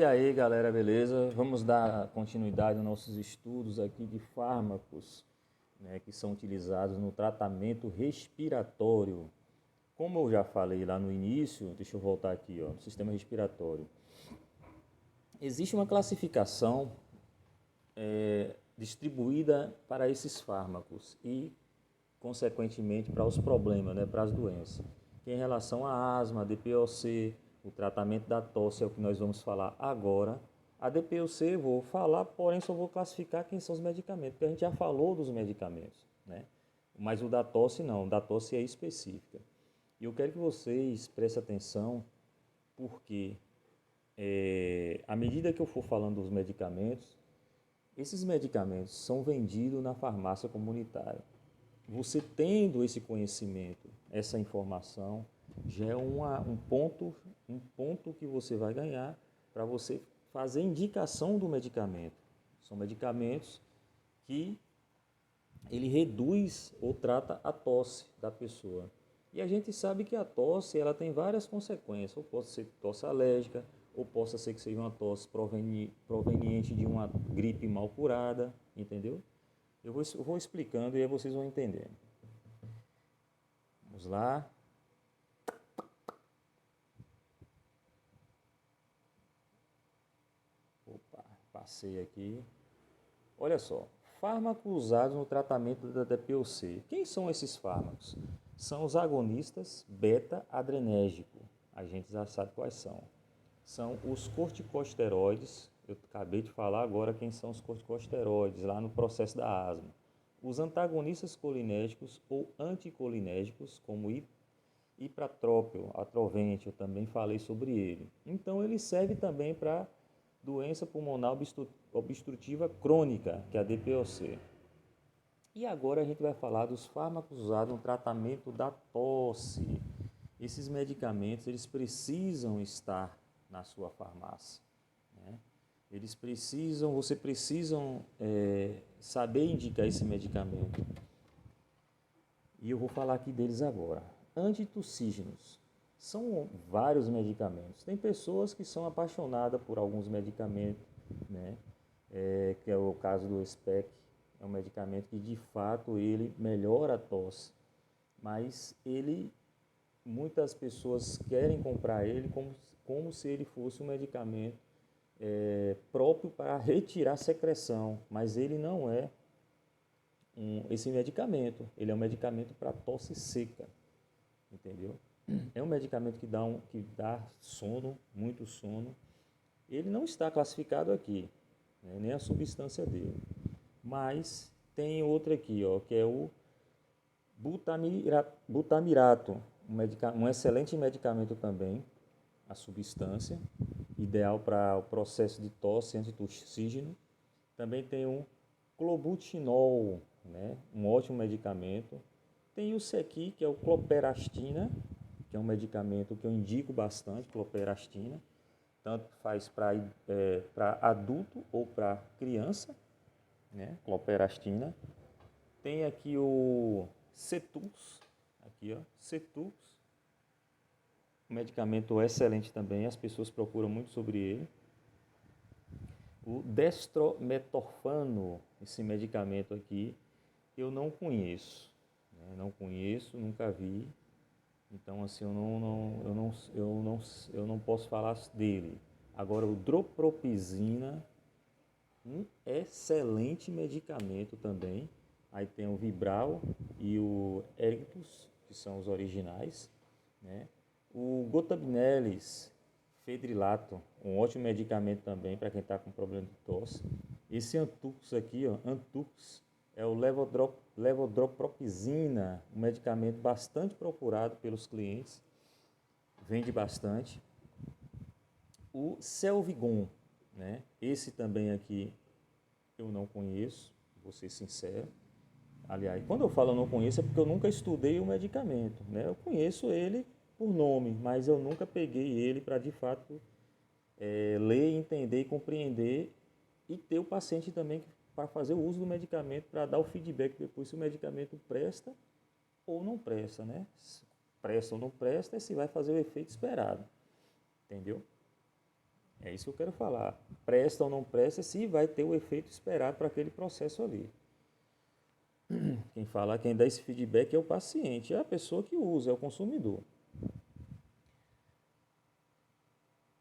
E aí, galera, beleza? Vamos dar continuidade aos nossos estudos aqui de fármacos, né, que são utilizados no tratamento respiratório. Como eu já falei lá no início, deixa eu voltar aqui, ó, no sistema respiratório. Existe uma classificação distribuída para esses fármacos e, consequentemente, para os problemas, né, para as doenças. Que em relação à asma, a DPOC, o tratamento da tosse é o que nós vamos falar agora. A DPOC eu vou falar, porém só vou classificar quem são os medicamentos, porque a gente já falou dos medicamentos, né? Mas o da tosse não, o da tosse é específica. E eu quero que vocês prestem atenção, porque à medida que eu for falando dos medicamentos, esses medicamentos são vendidos na farmácia comunitária. Você tendo esse conhecimento, essa informação, já é um ponto que você vai ganhar para você fazer indicação do medicamento. São medicamentos que ele reduz ou trata a tosse da pessoa. E a gente sabe que a tosse ela tem várias consequências, ou pode ser tosse alérgica, ou possa ser que seja uma tosse proveniente de uma gripe mal curada, entendeu? Eu vou explicando e aí vocês vão entender. Vamos lá. Opa, passei aqui. Olha só, fármacos usados no tratamento da DPOC. Quem são esses fármacos? São os agonistas beta-adrenérgico. A gente já sabe quais são. São os corticosteroides. Eu acabei de falar agora quem são os corticosteroides lá no processo da asma. Os antagonistas colinérgicos ou anticolinérgicos, como ipratrópio, atrovente, eu também falei sobre ele. Então ele serve também para doença pulmonar obstrutiva crônica, que é a DPOC. E agora a gente vai falar dos fármacos usados no tratamento da tosse. Esses medicamentos, eles precisam estar na sua farmácia, né? Você precisa saber indicar esse medicamento. E eu vou falar aqui deles agora. Antitussígenos. São vários medicamentos. Tem pessoas que são apaixonadas por alguns medicamentos, né? Que é o caso do SPEC. É um medicamento que de fato ele melhora a tosse. Mas muitas pessoas querem comprar ele como se ele fosse um medicamento próprio para retirar secreção. Mas ele não é esse medicamento. Ele é um medicamento para tosse seca. Entendeu? É um medicamento que dá sono, muito sono. Ele não está classificado aqui, né, nem a substância dele. Mas tem outro aqui, ó, que é o butamirato, um excelente medicamento também, a substância, ideal para o processo de tosse antitussígeno. Também tem o clobutinol, né, um ótimo medicamento. Tem o Sequi, que é o cloperastina, que é um medicamento que eu indico bastante, cloperastina, tanto faz para adulto ou para criança, né? Cloperastina. Tem aqui o Cetux, aqui ó, Cetux, um medicamento excelente também, as pessoas procuram muito sobre ele. O destrometorfano, esse medicamento aqui, eu não conheço, né? Não conheço, nunca vi. Então, assim, eu não posso falar dele. Agora, o dropropizina, um excelente medicamento também. Aí tem o Vibral e o Erictus, que são os originais, né? O Gotabnelis fedrilato, um ótimo medicamento também para quem está com problema de tosse. Esse Antux aqui, ó, Antux, é o levodropropizina, um medicamento bastante procurado pelos clientes, vende bastante. O Selvigon, né? Esse também aqui eu não conheço, vou ser sincero. Aliás, quando eu falo eu não conheço é porque eu nunca estudei o medicamento, né? Eu conheço ele por nome, mas eu nunca peguei ele para de fato ler, entender e compreender e ter o paciente também para fazer o uso do medicamento, para dar o feedback depois se o medicamento presta ou não presta, né? Se presta ou não presta, se vai fazer o efeito esperado, entendeu? É isso que eu quero falar. Presta ou não presta, se vai ter o efeito esperado para aquele processo ali. Quem dá esse feedback é o paciente, é a pessoa que usa, é o consumidor.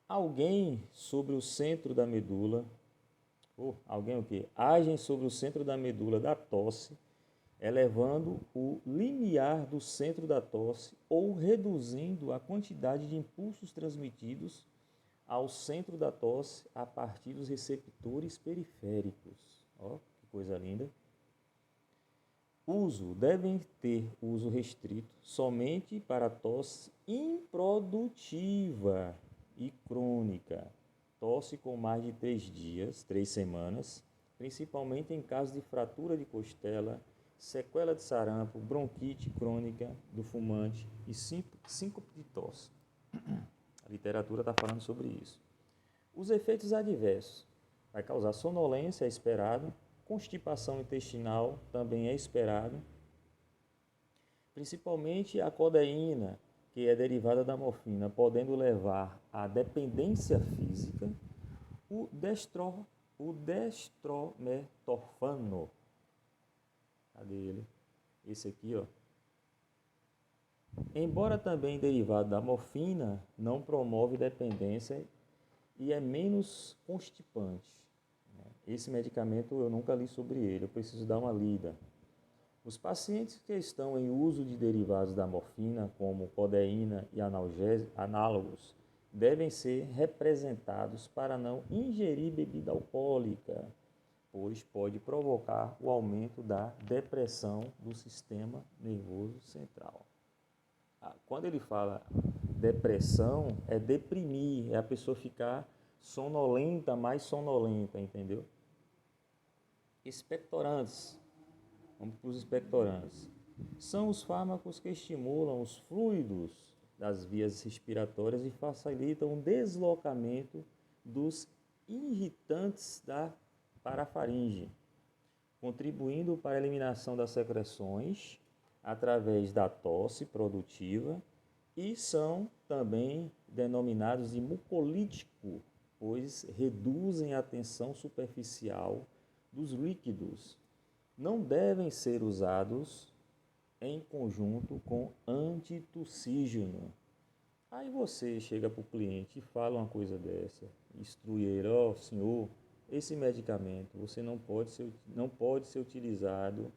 Alguém sobre o centro da medula, ou alguém o quê? Agem sobre o centro da medula da tosse, elevando o limiar do centro da tosse ou reduzindo a quantidade de impulsos transmitidos ao centro da tosse a partir dos receptores periféricos. Ó, que coisa linda. Devem ter uso restrito somente para tosse improdutiva e crônica, tosse com mais de 3 dias, 3 semanas, principalmente em caso de fratura de costela, sequela de sarampo, bronquite crônica do fumante e síncope de tosse. A literatura está falando sobre isso. Os efeitos adversos. Vai causar sonolência, é esperado. Constipação intestinal também é esperado. Principalmente a codeína, que é derivada da morfina, podendo levar à dependência física. O destrometorfano. Cadê ele? Esse aqui, ó. Embora também derivado da morfina, não promove dependência e é menos constipante. Esse medicamento eu nunca li sobre ele, eu preciso dar uma lida. Os pacientes que estão em uso de derivados da morfina, como codeína e análogos, devem ser representados para não ingerir bebida alcoólica, pois pode provocar o aumento da depressão do sistema nervoso central. Quando ele fala depressão, é deprimir, é a pessoa ficar sonolenta, mais sonolenta, entendeu? Expectorantes. Vamos para os expectorantes. São os fármacos que estimulam os fluidos das vias respiratórias e facilitam o deslocamento dos irritantes da parafaringe, contribuindo para a eliminação das secreções através da tosse produtiva e são também denominados de mucolítico, pois reduzem a tensão superficial dos líquidos. Não devem ser usados em conjunto com antitussígeno. Aí você chega para o cliente e fala uma coisa dessa, instrui ele, ó, senhor, esse medicamento você não pode ser utilizado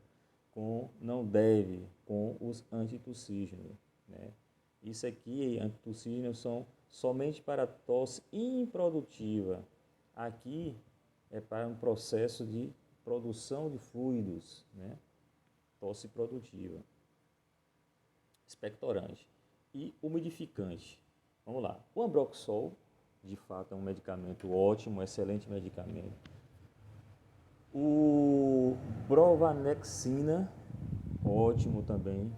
não deve com os antitussígenos, né? Isso aqui, antitussígenos, são somente para tosse improdutiva. Aqui é para um processo de produção de fluidos, né? Tosse produtiva. Expectorante e umidificante. Vamos lá. O Ambroxol, de fato, é um medicamento ótimo, excelente medicamento. O Brovanexina, ótimo também.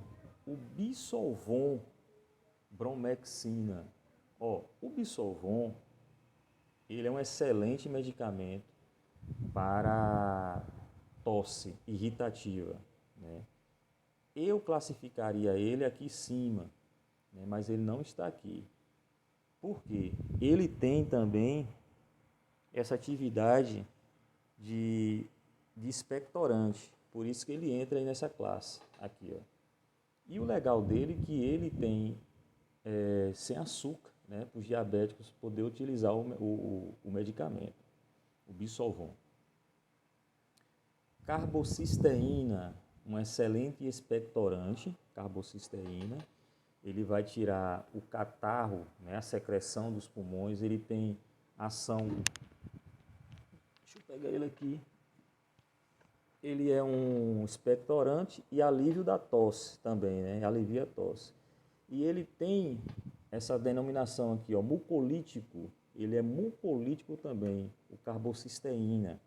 O Bisolvon, bromexina. O Bisolvon, ele é um excelente medicamento para tosse irritativa, né? Eu classificaria ele aqui em cima, né? Mas ele não está aqui. Por quê? Ele tem também essa atividade de expectorante, por isso que ele entra aí nessa classe aqui, ó. E o legal dele é que ele tem sem açúcar, né, para os diabéticos poder utilizar o medicamento, o Bisolvon. Carbocisteína, um excelente expectorante, carbocisteína, ele vai tirar o catarro, né, a secreção dos pulmões, ele tem ação. Deixa eu pegar ele aqui. Ele é um expectorante e alívio da tosse também, né? Alivia a tosse. E ele tem essa denominação aqui, ó, mucolítico. Ele é mucolítico também, o carbocisteína.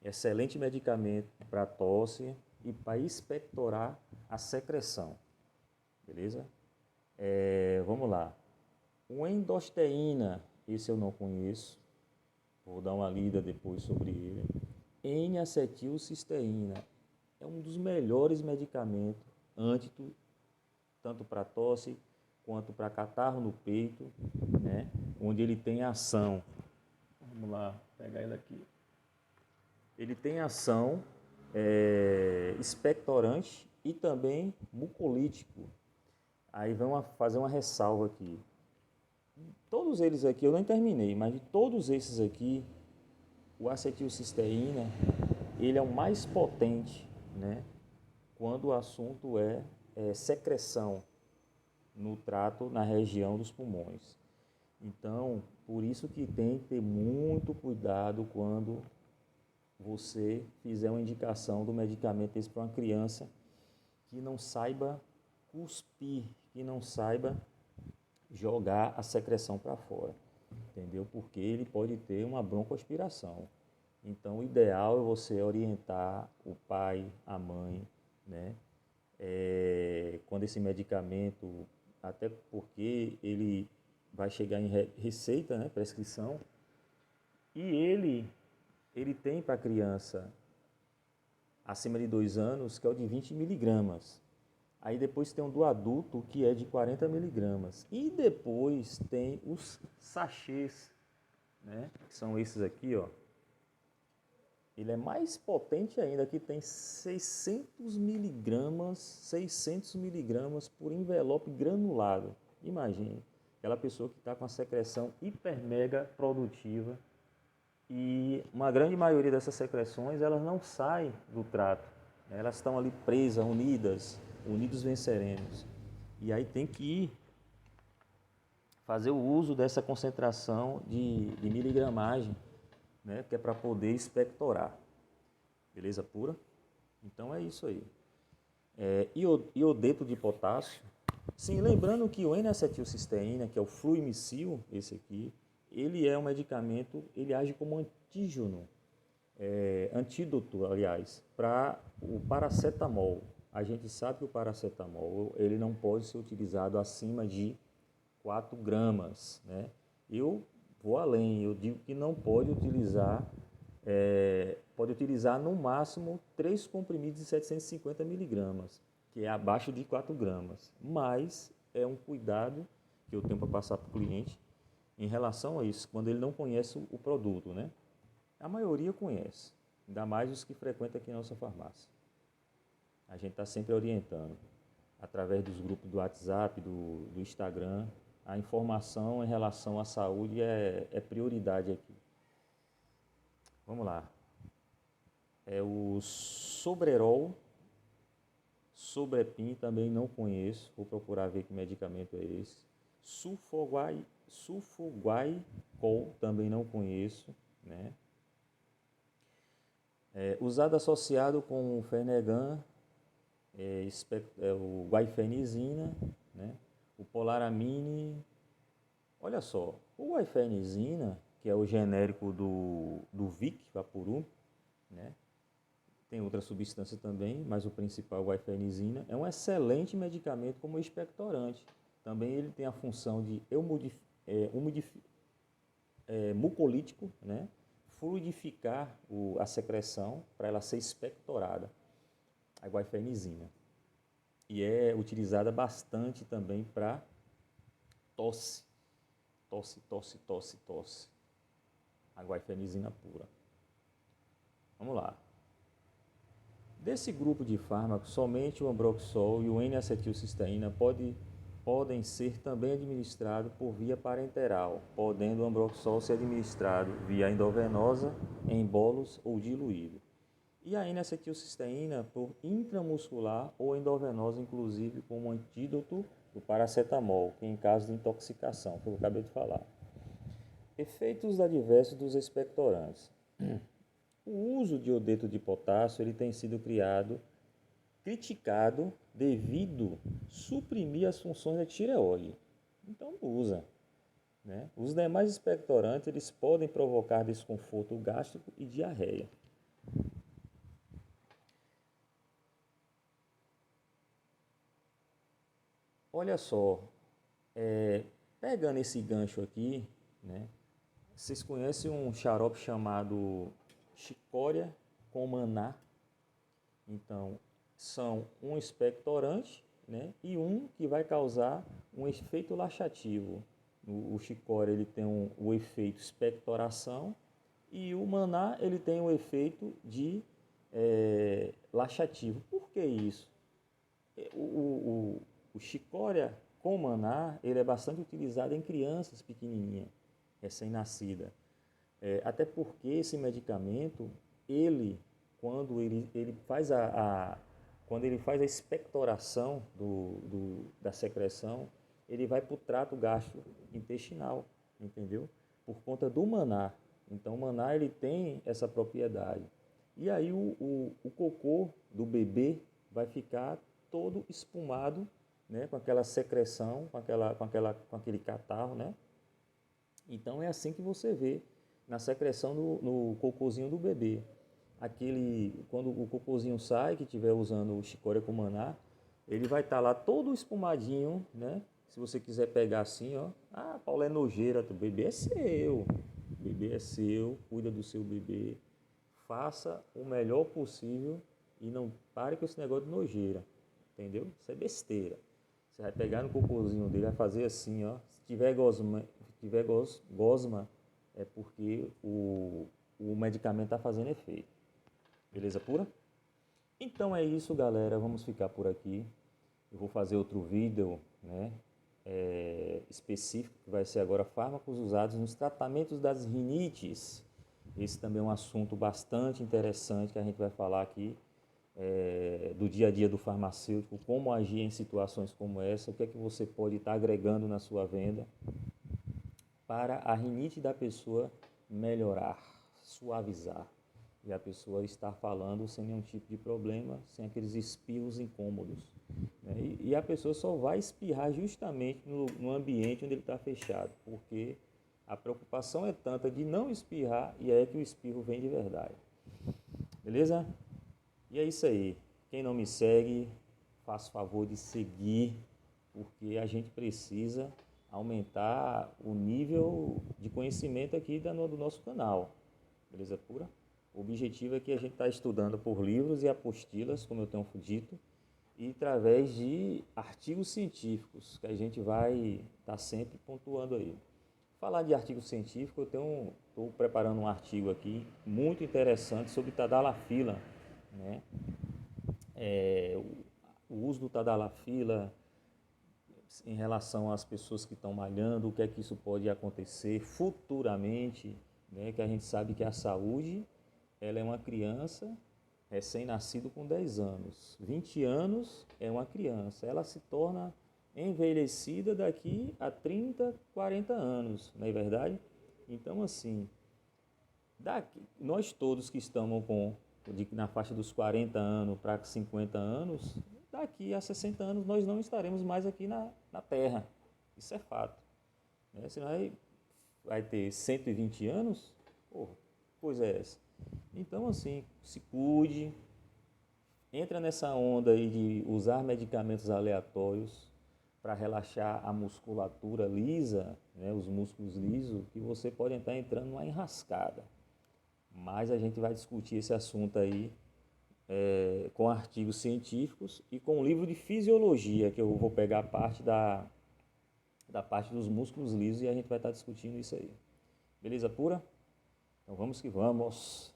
Excelente medicamento para tosse e para expectorar a secreção. Beleza? Vamos lá. O endosteína, esse eu não conheço. Vou dar uma lida depois sobre ele. N-acetilcisteína é um dos melhores medicamentos tanto para tosse quanto para catarro no peito, né? Onde ele tem ação Vamos lá, pegar ele aqui. Ele tem ação expectorante e também mucolítico. Aí vamos fazer uma ressalva aqui. Todos eles aqui eu não terminei, mas de todos esses aqui, o acetilcisteína, ele é o mais potente, né? Quando o assunto é secreção no trato, na região dos pulmões. Então, por isso que tem que ter muito cuidado quando você fizer uma indicação do medicamento desse para uma criança que não saiba cuspir, que não saiba jogar a secreção para fora, entendeu? Porque ele pode ter uma broncoaspiração. Então, o ideal é você orientar o pai, a mãe, né? Quando esse medicamento, até porque ele vai chegar em receita, né? Prescrição, e ele tem para a criança acima de 2 anos, que é o de 20 miligramas. Aí depois tem um do adulto, que é de 40 miligramas. E depois tem os sachês, né? Que são esses aqui, ó. Ele é mais potente ainda, que tem 600 miligramas por envelope granulado. Imagine, aquela pessoa que está com a secreção hiper mega produtiva e uma grande maioria dessas secreções, elas não saem do trato. Elas estão ali presas, unidos venceremos. E aí tem que fazer o uso dessa concentração de miligramagem, né, que é para poder expectorar. Beleza pura? Então é isso aí. Iodeto de potássio. Sim, lembrando que o N-acetilcisteína, que é o fluimicil, esse aqui, ele é um medicamento, ele age como antígeno, antídoto, aliás, para o paracetamol. A gente sabe que o paracetamol ele não pode ser utilizado acima de 4 gramas, né? Eu vou além, eu digo que não pode utilizar, pode utilizar no máximo 3 comprimidos de 750 miligramas, que é abaixo de 4 gramas. Mas é um cuidado que eu tenho para passar para o cliente em relação a isso, quando ele não conhece o produto, né? A maioria conhece, ainda mais os que frequentam aqui na nossa farmácia. A gente está sempre orientando, através dos grupos do WhatsApp, do Instagram. A informação em relação à saúde é prioridade aqui. Vamos lá. É o Sobrerol, Sobrepin também não conheço. Vou procurar ver que medicamento é esse. Sulfoguaicol também não conheço, né? Usado associado com o Fenergan, o guaifenizina, né? O polaramine. Olha só, o guaifenizina, que é o genérico do Vic, Vaporub, né? Tem outra substância também, mas o principal é o guaifenizina. É um excelente medicamento como expectorante. Também ele tem a função de mucolítico, né? Fluidificar a secreção para ela ser expectorada, a guaifenizina. E é utilizada bastante também para tosse. A guaifenizina pura. Vamos lá. Desse grupo de fármacos, somente o ambroxol e o N-acetilcisteína podem ser também administrados por via parenteral, podendo o ambroxol ser administrado via endovenosa, em bolos ou diluído. E a N-acetilcisteína por intramuscular ou endovenosa, inclusive como antídoto do paracetamol, que em caso de intoxicação, que eu acabei de falar. Efeitos adversos dos expectorantes. O uso de iodeto de potássio ele tem sido criticado devido suprimir as funções da tireoide. Então não usa, né? Os demais expectorantes eles podem provocar desconforto gástrico e diarreia. Olha só, pegando esse gancho aqui, né? Vocês conhecem um xarope chamado chicória com maná? Então, são um expectorante, né, e um que vai causar um efeito laxativo. O chicória ele tem o efeito expectoração E o maná, ele tem o efeito de laxativo. Por que isso? O chicória com maná, ele é bastante utilizado em crianças pequenininhas, recém-nascidas. Até porque esse medicamento, ele, quando ele faz quando ele faz a expectoração da secreção, ele vai para o trato gastrointestinal, entendeu? Por conta do maná. Então, o maná, ele tem essa propriedade. E aí, o cocô do bebê vai ficar todo espumado, né? Com aquela secreção, com aquele catarro, né? Então, é assim que você vê na secreção no cocôzinho do bebê. Quando o cocôzinho sai, que estiver usando o chicória com maná, ele vai estar lá todo espumadinho, né? Se você quiser pegar assim, ó. Ah, Paulo, é nojeira, o bebê é seu. O bebê é seu, cuida do seu bebê. Faça o melhor possível e não pare com esse negócio de nojeira. Entendeu? Isso é besteira. Você vai pegar no cocôzinho dele, vai fazer assim, ó. Se tiver gosma, é porque o medicamento está fazendo efeito. Beleza pura? Então é isso, galera. Vamos ficar por aqui. Eu vou fazer outro vídeo, né, específico, que vai ser agora fármacos usados nos tratamentos das rinites. Esse também é um assunto bastante interessante que a gente vai falar aqui, do dia a dia do farmacêutico, como agir em situações como essa, o que é que você pode estar agregando na sua venda para a rinite da pessoa melhorar, suavizar, e a pessoa estar falando sem nenhum tipo de problema, sem aqueles espirros incômodos, né? E a pessoa só vai espirrar justamente no ambiente onde ele está fechado, porque a preocupação é tanta de não espirrar, e é que o espirro vem de verdade. Beleza? E é isso aí. Quem não me segue, faça favor de seguir, porque a gente precisa aumentar o nível de conhecimento aqui do nosso canal. Beleza pura? O objetivo é que a gente está estudando por livros e apostilas, como eu tenho dito, e através de artigos científicos, que a gente vai estar sempre pontuando aí. Falar de artigo científico, eu estou preparando um artigo aqui muito interessante sobre tadalafila, né? O uso do tadalafila em relação às pessoas que estão malhando, o que é que isso pode acontecer futuramente, né? Que a gente sabe que a saúde, ela é uma criança recém-nascido com 10 anos. 20 anos é uma criança, ela se torna envelhecida daqui a 30, 40 anos, não é verdade? Então, assim, nós todos que estamos na faixa dos 40 anos para 50 anos, daqui a 60 anos nós não estaremos mais aqui na Terra. Isso é fato. Né? Você vai ter 120 anos? Porra, coisa é essa? Então, assim, se cuide, entra nessa onda aí de usar medicamentos aleatórios para relaxar a musculatura lisa, né, os músculos lisos, que você pode estar entrando numa enrascada. Mas a gente vai discutir esse assunto aí com artigos científicos e com um livro de fisiologia, que eu vou pegar a parte da parte dos músculos lisos e a gente vai estar discutindo isso aí. Beleza pura? Então vamos que vamos.